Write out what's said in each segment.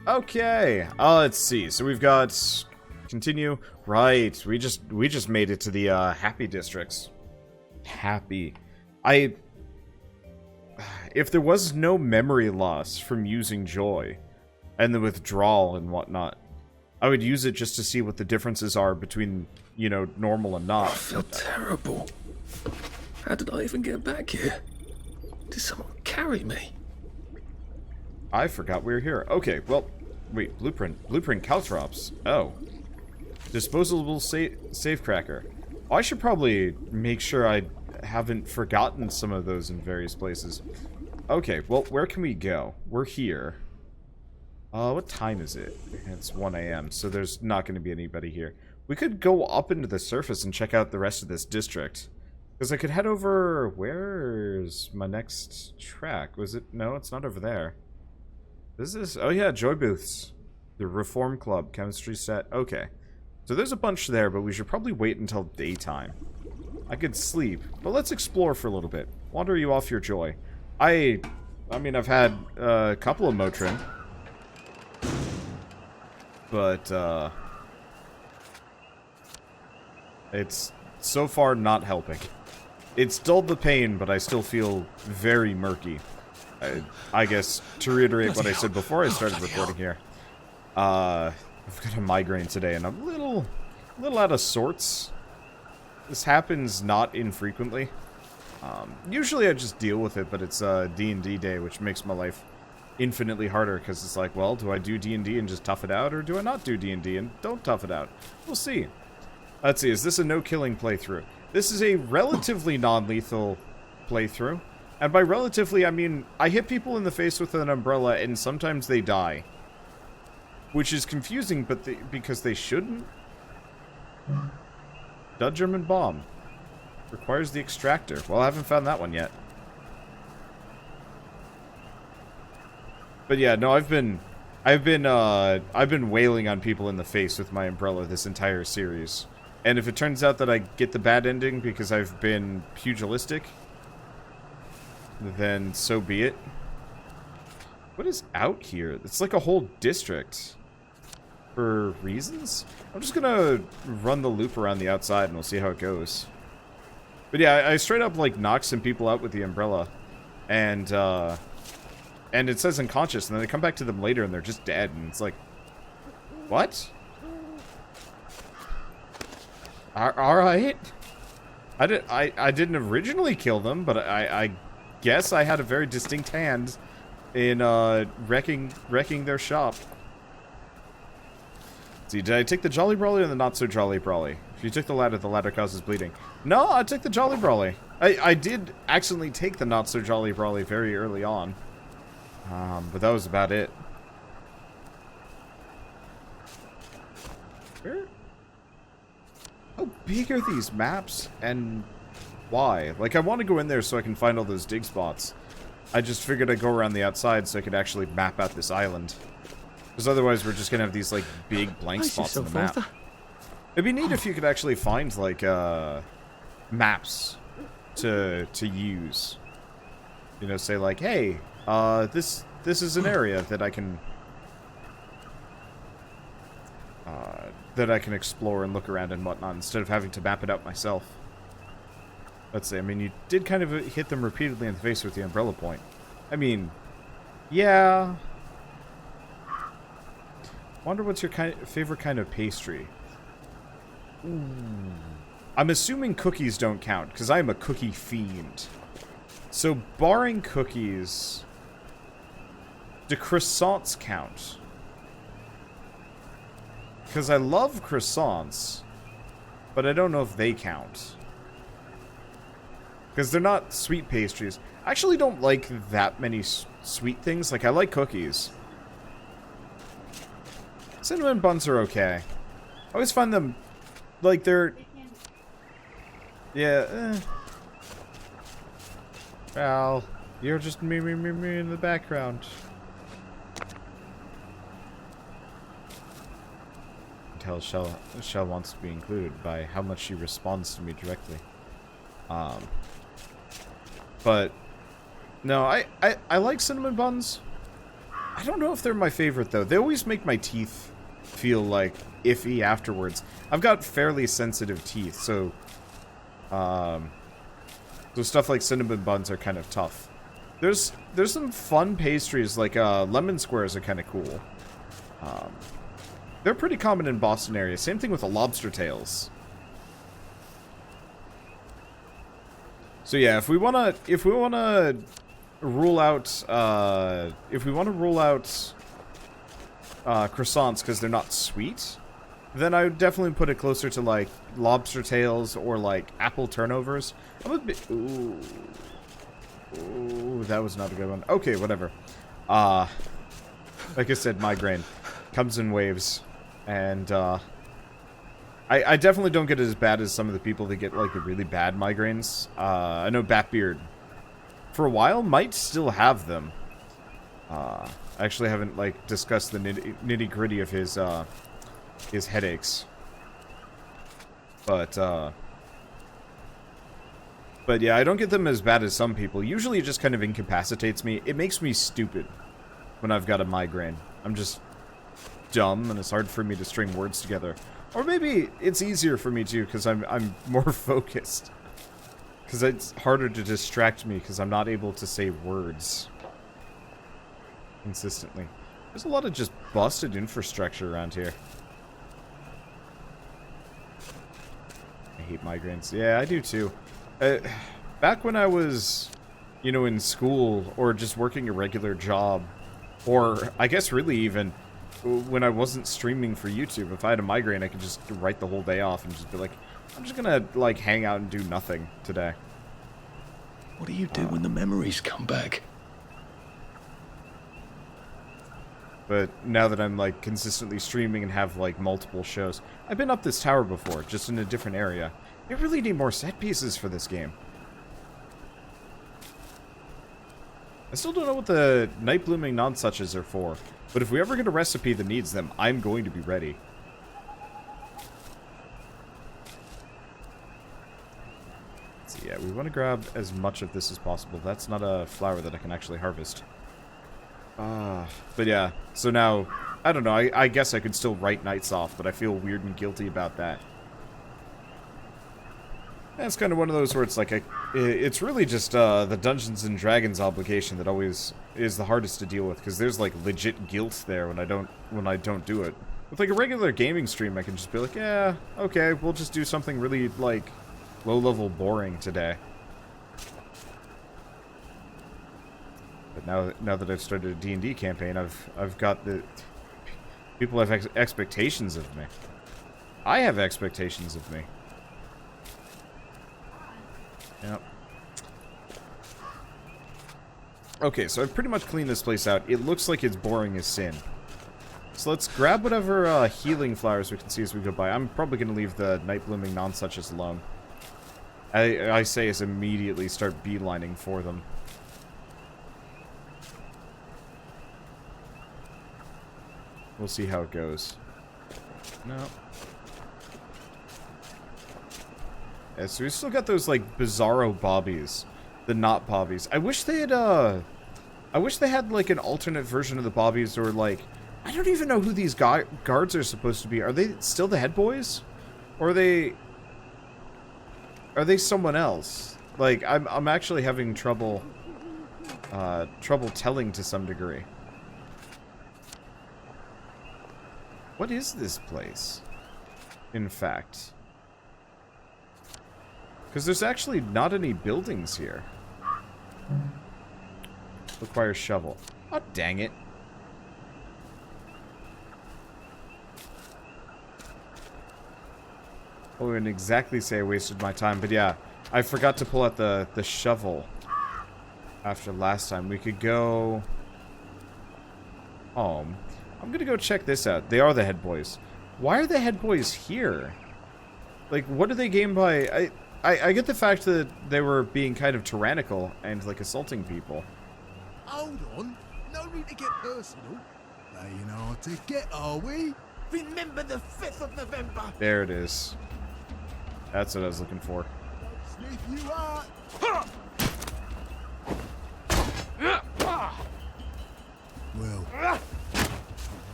Okay, let's see. So we've got continue. Right, we just made it to the happy districts. Happy. If there was no memory loss from using joy and the withdrawal and whatnot, I would use it just to see what the differences are between, you know, normal and not. I feel terrible. How did I even get back here? Did someone carry me? I forgot we were here. Okay, well, wait, blueprint caltrops. Oh. Disposable safecracker. I should probably make sure I haven't forgotten some of those in various places. Okay, well, where can we go? We're here. What time is it? It's 1 a.m., so there's not going to be anybody here. We could go up into the surface and check out the rest of this district. Because I could head over... Where's my next track? Was it... No, it's not over there. This is... Oh yeah, Joy Booths. The Reform Club, Chemistry Set. Okay. So there's a bunch there, but we should probably wait until daytime. I could sleep, but let's explore for a little bit. Wander you off your joy. I mean, I've had a couple of Motrin. But, it's so far not helping. It's dulled the pain, but I still feel very murky. I guess, to reiterate what I said before I started recording here, I've got a migraine today, and I'm a little out of sorts. This happens not infrequently. Usually I just deal with it, but it's D&D day, which makes my life infinitely harder, because it's like, well, do I do D&D and just tough it out, or do I not do D&D and don't tough it out? We'll see. Let's see, is this a no-killing playthrough? This is a relatively non-lethal playthrough. And by relatively, I mean, I hit people in the face with an umbrella, and sometimes they die. Which is confusing, but because they shouldn't. Dud German bomb. Requires the extractor. Well, I haven't found that one yet. But yeah, no, I've been wailing on people in the face with my umbrella this entire series. And if it turns out that I get the bad ending because I've been pugilistic, then so be it. What is out here? It's like a whole district. For reasons? I'm just gonna run the loop around the outside and we'll see how it goes. But yeah, I straight up like knocked some people out with the umbrella. And it says unconscious, and then I come back to them later and they're just dead, and it's like, what? Alright. I didn't originally kill them, but I guess I had a very distinct hand in wrecking their shop. See, did I take the Jolly Brawly or the not so Jolly Brawly? If you took the latter causes bleeding. No, I took the Jolly Brawly. I did accidentally take the not so Jolly Brawly very early on. But that was about it. Where? How big are these maps, and why? Like, I want to go in there so I can find all those dig spots. I just figured I'd go around the outside so I could actually map out this island. Because otherwise we're just going to have these, like, big blank spots on the map. It'd be neat if you could actually find, like, maps to use. You know, say, like, hey, this is an area that I can explore and look around and whatnot, instead of having to map it out myself. Let's see, I mean, you did kind of hit them repeatedly in the face with the umbrella point. I mean, yeah. Wonder what's your favorite kind of pastry? Ooh. I'm assuming cookies don't count, because I am a cookie fiend. So, barring cookies, do croissants count? Because I love croissants, but I don't know if they count. Because they're not sweet pastries. I actually don't like that many sweet things. Like, I like cookies. Cinnamon buns are okay. I always find them, like, they're... Yeah, Well, you're just me in the background. Tell Shell wants to be included by how much she responds to me directly. But no, I like cinnamon buns. I don't know if they're my favorite, though. They always make my teeth feel, like, iffy afterwards. I've got fairly sensitive teeth, so... so stuff like cinnamon buns are kind of tough. There's some fun pastries, like, lemon squares are kind of cool. They're pretty common in Boston area. Same thing with the lobster tails. So yeah, if we wanna rule out croissants because they're not sweet, then I would definitely put it closer to like lobster tails or like apple turnovers. I'm a bit. Ooh, that was not a good one. Okay, whatever. Like I said, migraine comes in waves, and I definitely don't get it as bad as some of the people that get like the really bad migraines. I know Batbeard, for a while, might still have them. I actually haven't like discussed the nitty gritty of his headaches, but yeah, I don't get them as bad as some people. Usually, it just kind of incapacitates me. It makes me stupid when I've got a migraine. I'm just dumb, and it's hard for me to string words together. Or maybe it's easier for me too, because I'm more focused. Because it's harder to distract me, because I'm not able to say words consistently. There's a lot of just busted infrastructure around here. I hate migraines. Yeah, I do too. Back when I was, you know, in school, or just working a regular job, or I guess really even when I wasn't streaming for YouTube, if I had a migraine, I could just write the whole day off and just be like, I'm just gonna, like, hang out and do nothing today. What do you do when the memories come back? But now that I'm, like, consistently streaming and have, like, multiple shows, I've been up this tower before, just in a different area. They really need more set pieces for this game. I still don't know what the night blooming nonsuches are for, but if we ever get a recipe that needs them, I'm going to be ready. Let's see, yeah, we want to grab as much of this as possible. That's not a flower that I can actually harvest. But yeah, so now, I don't know, I guess I could still write nights off, but I feel weird and guilty about that. That's kind of one of those where it's like, it's really just the Dungeons and Dragons obligation that always is the hardest to deal with, because there's like legit guilt there when I don't do it. With like a regular gaming stream, I can just be like, yeah, okay, we'll just do something really like low-level boring today. But now that I've started a D&D campaign, I've got the people have expectations of me. I have expectations of me. Yep. Okay, so I've pretty much cleaned this place out. It looks like it's boring as sin. So let's grab whatever healing flowers we can see as we go by. I'm probably going to leave the night blooming nonsuches alone. I say as immediately start beelining for them. We'll see how it goes. No. Yeah, so we still got those, like, bizarro bobbies. The not bobbies. I wish they had, like, an alternate version of the bobbies, or, like... I don't even know who these guards are supposed to be. Are they still the head boys? Or are they someone else? Like, I'm actually having trouble telling to some degree. What is this place? In fact... Because there's actually not any buildings here. Requires shovel. Oh, dang it. I wouldn't exactly say I wasted my time, but yeah. I forgot to pull out the shovel after last time. We could go home. I'm gonna go check this out. They are the head boys. Why are the head boys here? Like, what do they gain by... I get the fact that they were being kind of tyrannical and, like, assaulting people. Hold on. No need to get personal. Playing hard to get, are we? Remember the 5th of November. There it is. That's what I was looking for. Sniff you out. 。 . 。 . 。 . 。 . 。 . . . . . . . 。 . . . . . . . . . . . . . . . 。 . . . . . . . . 。 . There it is. That's what I was looking for. Well,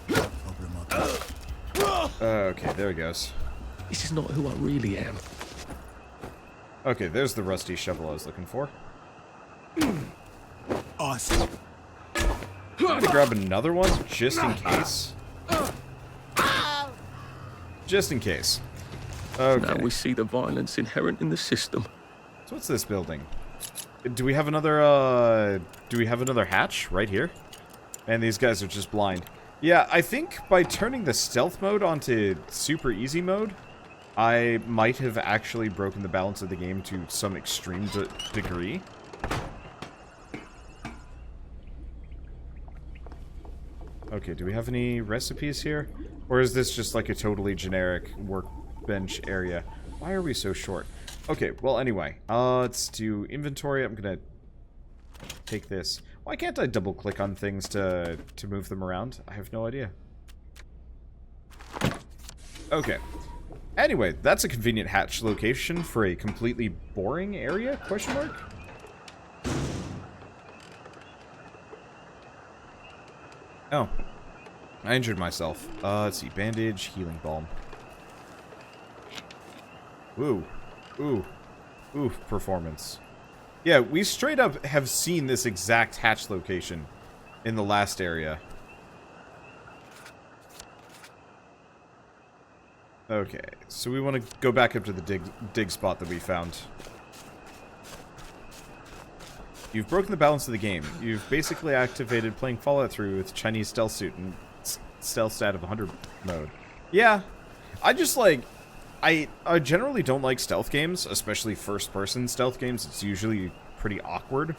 problem I got. Okay, there he goes. This is not who I really am. Okay, there's the rusty shovel I was looking for. Ice. I'm gonna grab another one, just in case. Just in case. Okay. Now we see the violence inherent in the system. So what's this building? Do we have another, hatch right here? And these guys are just blind. Yeah, I think by turning the stealth mode onto super easy mode, I might have actually broken the balance of the game to some extreme degree. Okay, do we have any recipes here? Or is this just like a totally generic workbench area? Why are we so short? Okay, well anyway, let's do inventory. I'm gonna take this. Why can't I double click on things to move them around? I have no idea. Okay. Anyway, that's a convenient hatch location for a completely boring area? Question mark? Oh. I injured myself. Let's see. Bandage, healing balm. Ooh. Ooh. Ooh, performance. Yeah, we straight up have seen this exact hatch location in the last area. Okay, so we want to go back up to the dig spot that we found. You've broken the balance of the game. You've basically activated playing Fallout 3 with Chinese stealth suit and stealth stat of 100 mode. Yeah, I just like... I generally don't like stealth games, especially first-person stealth games. It's usually pretty awkward.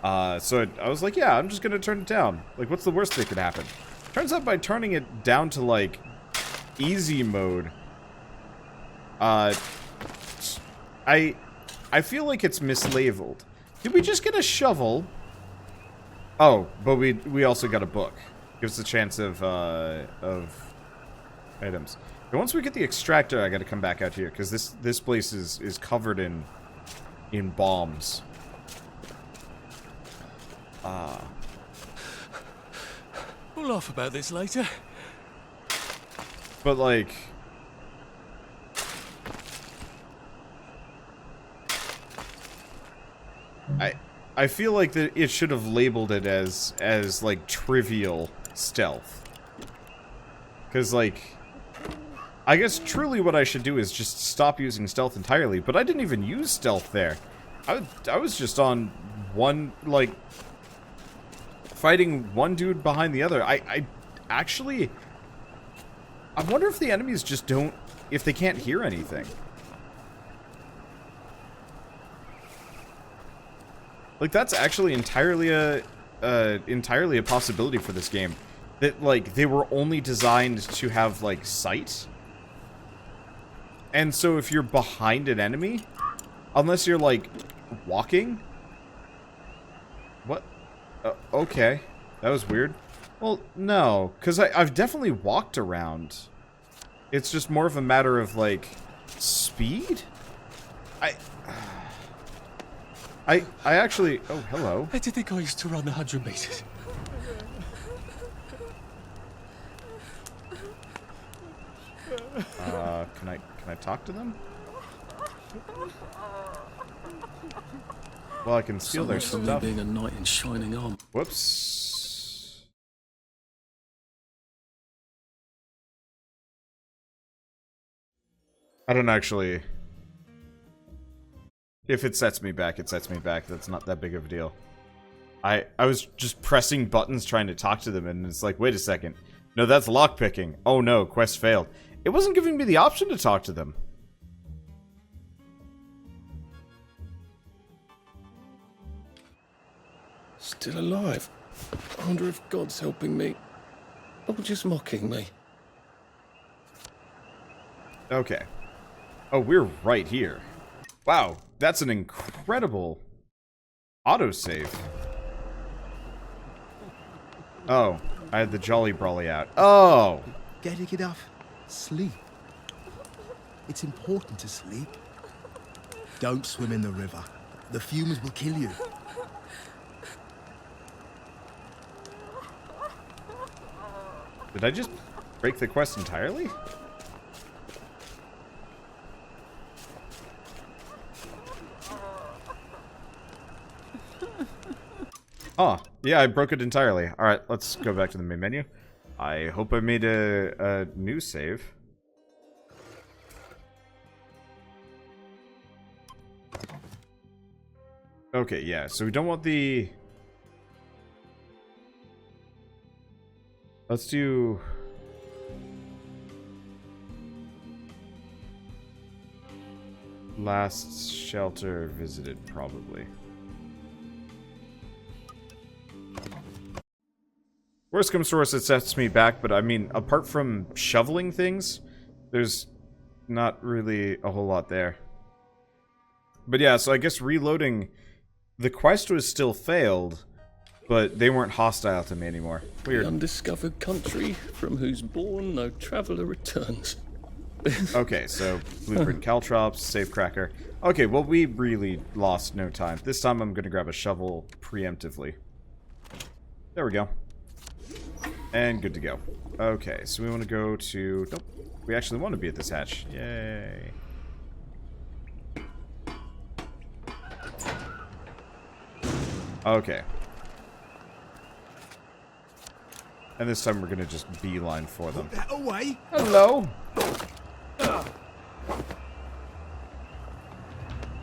So I was like, yeah, I'm just going to turn it down. Like, what's the worst that could happen? Turns out by turning it down to, like, easy mode, I feel like it's mislabeled. Did we just get a shovel? Oh, but we also got a book. Gives us a chance of items. But once we get the extractor, I gotta come back out here, because this place is covered in bombs. We'll laugh about this later. But like... I feel like that it should have labeled it as like trivial stealth. Cause like I guess truly what I should do is just stop using stealth entirely, but I didn't even use stealth there. I was just on one, like, fighting one dude behind the other. I actually I wonder if the enemies just don't, if they can't hear anything. Like, that's actually entirely a possibility for this game. That, like, they were only designed to have, like, sight. And so if you're behind an enemy, unless you're, like, walking... What? Okay. That was weird. Well, no, because I've definitely walked around. It's just more of a matter of, like, speed? I actually... Oh, hello. I did think I used to run 100 meters. Can I talk to them? Well, I can steal their So much for stuff. me being a knight in shining armor. Whoops. I don't actually... If it sets me back, it sets me back. That's not that big of a deal. I was just pressing buttons trying to talk to them, and it's like, wait a second. No, that's lockpicking. Oh no, quest failed. It wasn't giving me the option to talk to them. Still alive. I wonder if God's helping me, or just mocking me. Okay. Oh, we're right here. Wow, that's an incredible autosave. Oh, I had the Jolly Brawly out. Oh! Getting enough sleep. It's important to sleep. Don't swim in the river. The fumes will kill you. Did I just break the quest entirely? Oh, yeah, I broke it entirely. Alright, let's go back to the main menu. I hope I made a new save. Okay, yeah, so we don't want the... Let's do... Last shelter visited, probably. Worst comes to worst, it sets me back, but I mean, apart from shoveling things, there's not really a whole lot there. But yeah, so I guess reloading... The quest was still failed, but they weren't hostile to me anymore. Weird. The undiscovered country from whose bourne no traveller returns. Okay, so blueprint caltrops, safecracker. Okay, well we really lost no time. This time I'm gonna grab a shovel preemptively. There we go. And good to go. Okay, so we want to go to... Nope. We actually want to be at this hatch. Yay. Okay. And this time we're gonna just beeline for them. Put that away. Hello!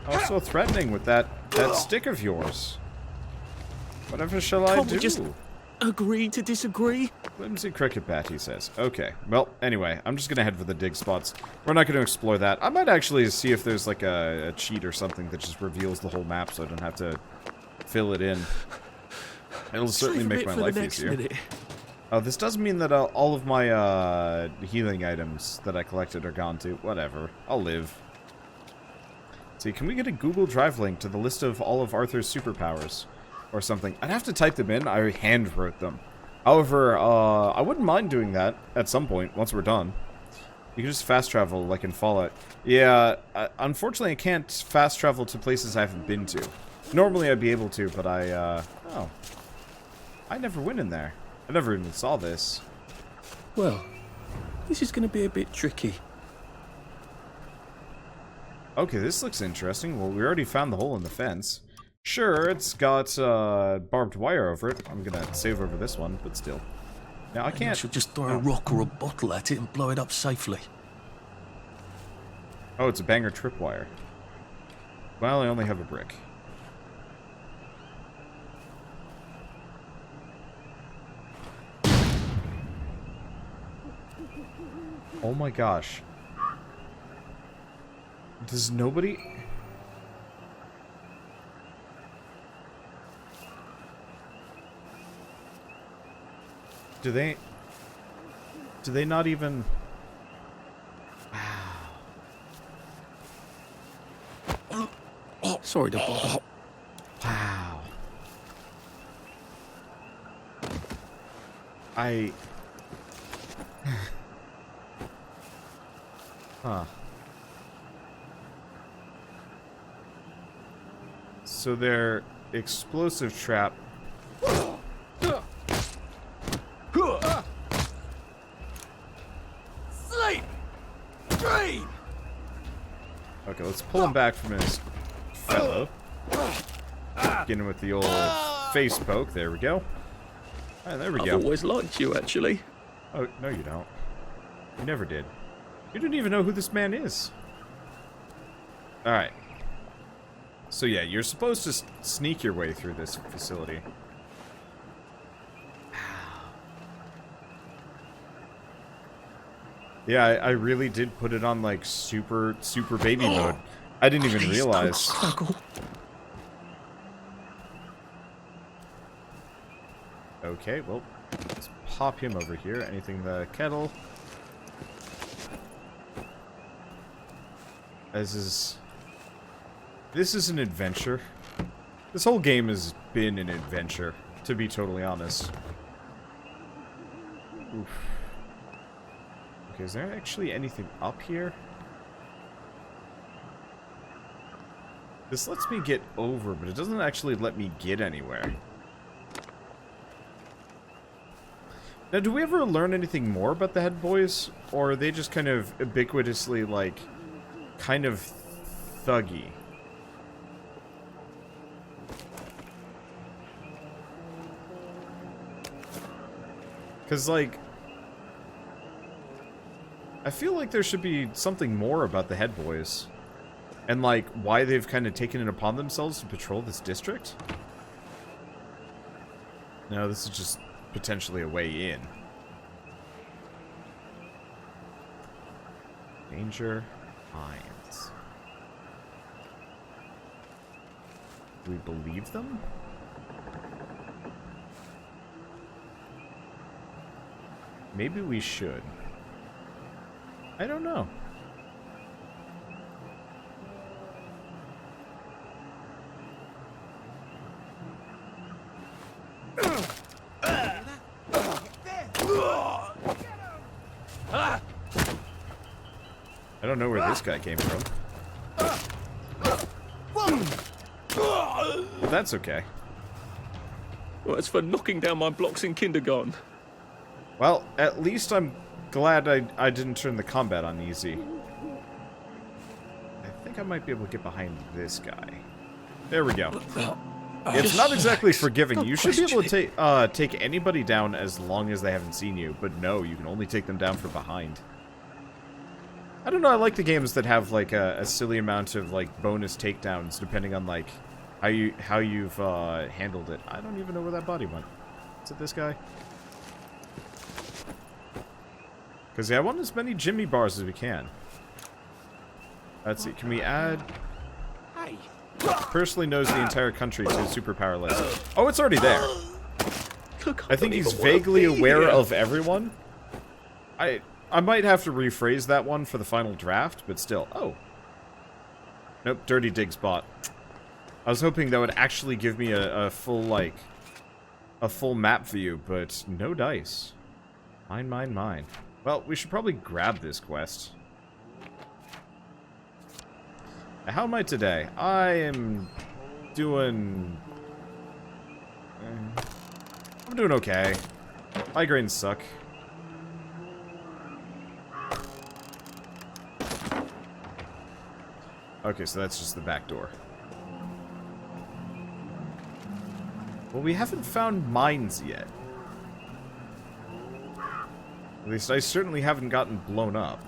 Oh, so threatening with that stick of yours. Whatever shall I Can't do? we just agree to disagree? Flimsy cricket bat, he says. Okay. Well, anyway, I'm just gonna head for the dig spots. We're not gonna explore that. I might actually see if there's like a cheat or something that just reveals the whole map so I don't have to fill it in. It'll certainly make my life easier. Oh, this does mean that all of my healing items that I collected are gone too. Whatever. I'll live. See, can we get a Google Drive link to the list of all of Arthur's superpowers? Or something. I'd have to type them in. I hand wrote them. However, I wouldn't mind doing that at some point, once we're done. You can just fast travel, like in Fallout. Yeah, unfortunately I can't fast travel to places I haven't been to. Normally I'd be able to, but oh. I never went in there. I never even saw this. Well, this is going to be a bit tricky. Okay, this looks interesting. Well, we already found the hole in the fence. Sure, it's got barbed wire over it. I'm gonna save over this one, but still. Now I can't... I should just throw a rock or a bottle at it and blow it up safely. Oh, it's a banger tripwire. Well, I only have a brick. Oh my gosh. Does nobody... Do they not even... Wow. Sorry to bother. Wow. Huh. So their explosive trap... Sleep! Dream! Okay, let's pull him back from his fellow. Get him with the old face poke. There we go. Alright, there we I've go. always liked you, actually. Oh, no you don't. You never did. You didn't even know who this man is. Alright. So yeah, you're supposed to sneak your way through this facility. Yeah, I really did put it on like super baby mode. I didn't even realize. Struggle. Okay, well, let's pop him over here. Anything the kettle. This is an adventure. This whole game has been an adventure, to be totally honest. Oof. Okay, is there actually anything up here? This lets me get over, but it doesn't actually let me get anywhere. Now, do we ever learn anything more about the head boys? Or are they just kind of ubiquitously, like, kind of thuggy? Because, like, I feel like there should be something more about the head boys. And, like, why they've kind of taken it upon themselves to patrol this district? No, this is just potentially a way in. Danger Mines. Do we believe them? Maybe we should. I don't know. I don't know where this guy came from. But that's okay. Well, it's for knocking down my blocks in kindergarten. Well, at least I'm glad I didn't turn the combat on easy. I think I might be able to get behind this guy. There we go. It's not exactly forgiving. You should be able to take anybody down as long as they haven't seen you, but no, you can only take them down from behind. I don't know, I like the games that have like a silly amount of like bonus takedowns depending on like how you've handled it. I don't even know where that body went. Is it this guy? Because yeah, I want as many Jimmy bars as we can. Let's see, can we add... Personally knows the entire country to superpower list. Oh, it's already there. I think he's vaguely aware of everyone. I might have to rephrase that one for the final draft, but still. Oh. Nope, Dirty Dig spot. I was hoping that would actually give me a full, like, a full map view, but no dice. Mine, mine, mine. Well, we should probably grab this quest. How am I today? I am doing... I'm doing okay. Migraines suck. Okay, so that's just the back door. Well, we haven't found mines yet. At least I certainly haven't gotten blown up.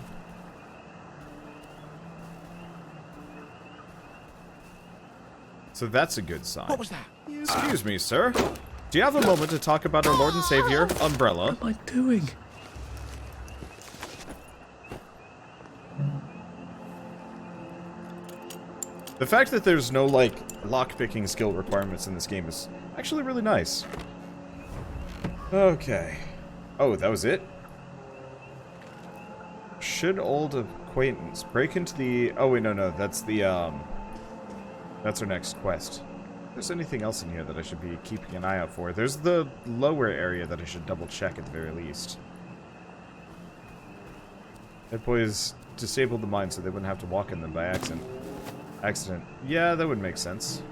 So that's a good sign. What was that? Excuse me, sir. Do you have a moment to talk about our Lord and Savior, Umbrella? What am I doing? The fact that there's no, like, lockpicking skill requirements in this game is actually really nice. Okay. Oh, that was it? Should old acquaintance break into the... Oh, wait, no, that's the, that's our next quest. If there's anything else in here that I should be keeping an eye out for. There's the lower area that I should double check at the very least. That boys disabled the mine so they wouldn't have to walk in them by accident. Yeah, that would make sense.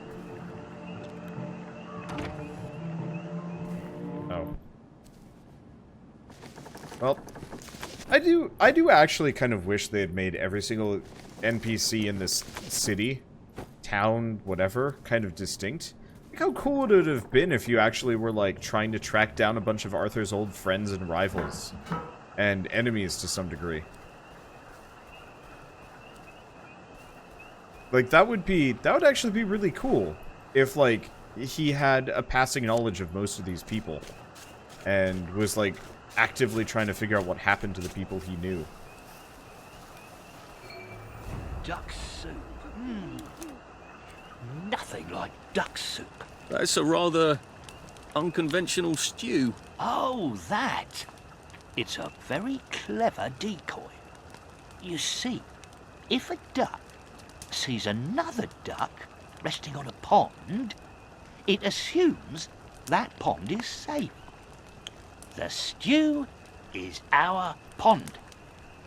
Oh. Well, I do actually kind of wish they had made every single NPC in this city, town, whatever, kind of distinct. Like, how cool would it have been if you actually were, like, trying to track down a bunch of Arthur's old friends and rivals, and enemies to some degree. Like, that would actually be really cool if, like, he had a passing knowledge of most of these people, and was, like, actively trying to figure out what happened to the people he knew. Duck soup. Nothing like duck soup. That's a rather unconventional stew. Oh, that. It's a very clever decoy. You see, if a duck sees another duck resting on a pond, it assumes that pond is safe. The stew is our pond.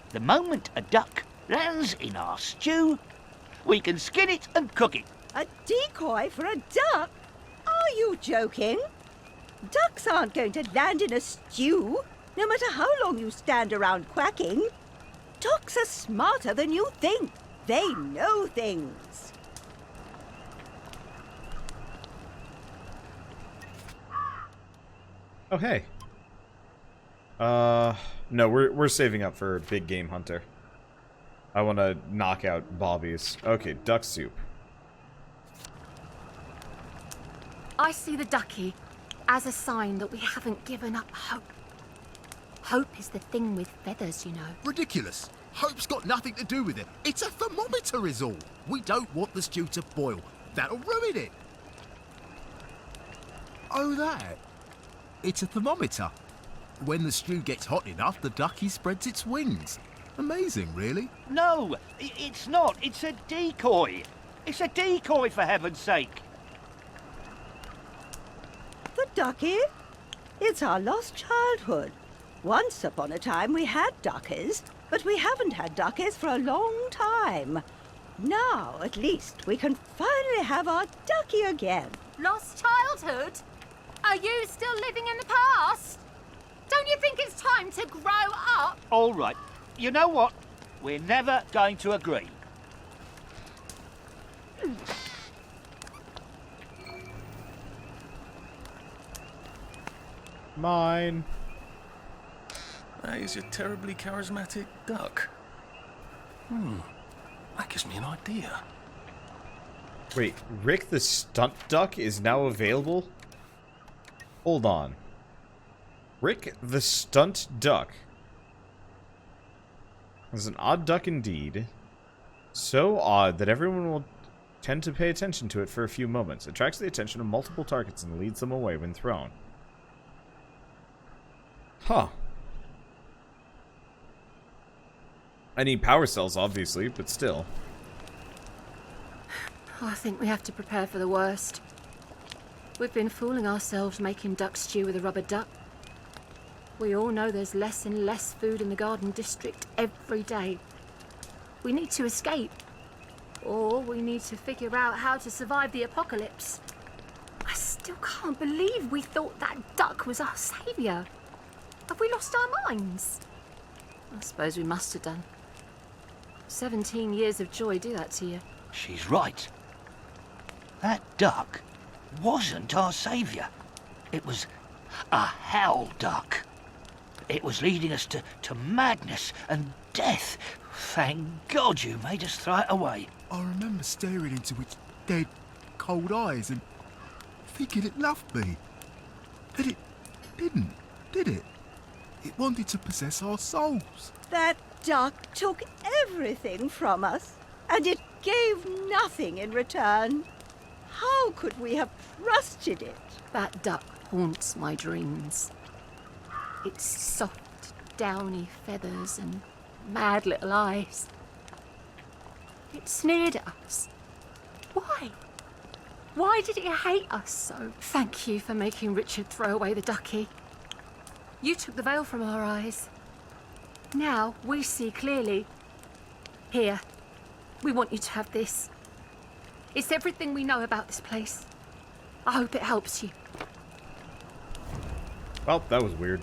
The moment a duck lands in our stew, we can skin it and cook it. A decoy for a duck? Are you joking? Ducks aren't going to land in a stew, no matter how long you stand around quacking. Ducks are smarter than you think. They know things. Oh, hey. No, we're saving up for big game hunter. I want to knock out bobbies. Okay, duck soup. I see the ducky as a sign that we haven't given up hope. Hope is the thing with feathers, you know. Ridiculous. Hope's got nothing to do with it. It's a thermometer is all. We don't want the stew to boil. That'll ruin it. Oh, that. It's a thermometer. When the stew gets hot enough, the ducky spreads its wings. Amazing, really. No, it's not. It's a decoy. It's a decoy, for heaven's sake. The ducky? It's our lost childhood. Once upon a time we had duckies, but we haven't had duckies for a long time. Now, at least, we can finally have our ducky again. Lost childhood? Are you still living in the past? Don't you think it's time to grow up? All right. You know what? We're never going to agree. Mine. That is a terribly charismatic duck. That gives me an idea. Wait, Rick the stunt duck is now available? Hold on. Rick the stunt duck. Is an odd duck indeed. So odd that everyone will tend to pay attention to it for a few moments. Attracts the attention of multiple targets and leads them away when thrown. Huh. I need power cells, obviously, but still. I think we have to prepare for the worst. We've been fooling ourselves making duck stew with a rubber duck. We all know there's less and less food in the Garden District every day. We need to escape. Or we need to figure out how to survive the apocalypse. I still can't believe we thought that duck was our saviour. Have we lost our minds? I suppose we must have done. 17 years of joy do that to you. She's right. That duck wasn't our saviour. It was a hell duck. It was leading us to madness and death. Thank God you made us throw it away. I remember staring into its dead, cold eyes and thinking it loved me. But it didn't, did it? It wanted to possess our souls. That duck took everything from us, and it gave nothing in return. How could we have trusted it? That duck haunts my dreams. Its soft, downy feathers and mad little eyes. It sneered at us. Why? Why did it hate us so? Thank you for making Richard throw away the ducky. You took the veil from our eyes. Now we see clearly. Here, we want you to have this. It's everything we know about this place. I hope it helps you. Well, that was weird.